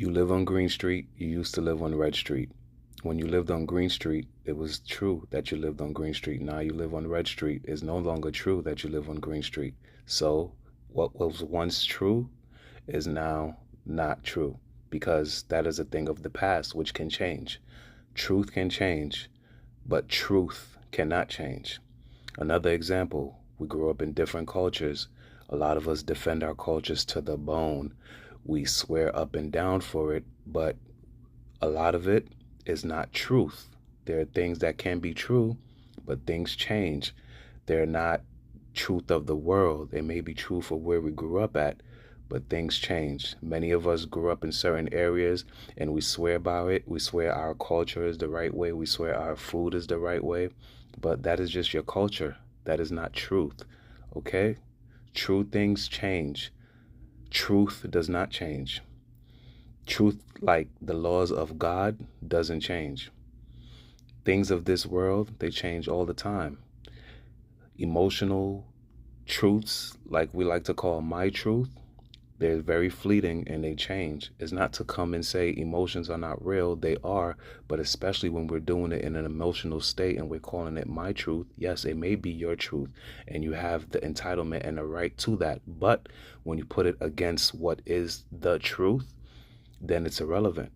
You live on Green Street, you used to live on Red Street. When you lived on Green Street, it was true that you lived on Green Street. Now you live on Red Street. It's no longer true that you live on Green Street. So what was once true is now not true because that is a thing of the past which can change. Truth can change, but truth cannot change. Another example, we grew up in different cultures. A lot of us defend our cultures to the bone. We swear up and down for it, but a lot of it is not truth. There are things that can be true, but things change. They're not truth of the world. They may be true for where we grew up at, but things change. Many of us grew up in certain areas and we swear by it. We swear our culture is the right way. We swear our food is the right way, but that is just your culture. That is not truth, okay? True things change. Truth does not change. Truth, like the laws of God, doesn't change. Things of this world, they change all the time. Emotional truths, like we like to call my truth, they're very fleeting and they change. It's not to come and say emotions are not real. They are, but especially when we're doing it in an emotional state and we're calling it my truth. Yes, it may be your truth and you have the entitlement and the right to that. But when you put it against what is the truth, then it's irrelevant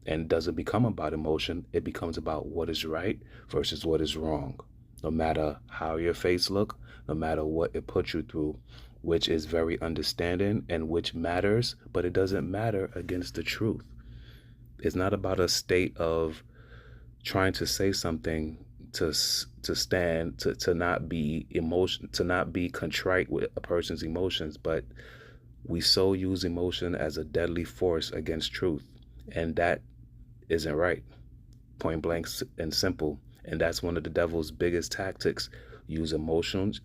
and doesn't become about emotion. It becomes about what is right versus what is wrong. No matter how your face look, no matter what it puts you through, which is very understanding and which matters, but it doesn't matter against the truth. It's not about a state of trying to say something to not be emotion, to not be contrite with a person's emotions, but we so use emotion as a deadly force against truth, and that isn't right. Point blank and simple. And that's one of the devil's biggest tactics. Use emotions,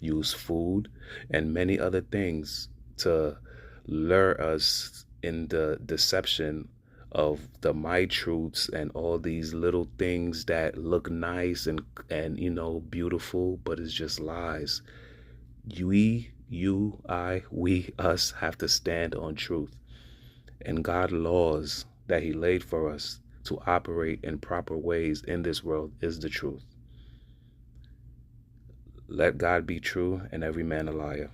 use food, and many other things to lure us in the deception of the my truths and all these little things that look nice and beautiful, but it's just lies. We, us have to stand on truth and God laws that he laid for us to operate in proper ways in this world is the truth. Let God be true and every man a liar.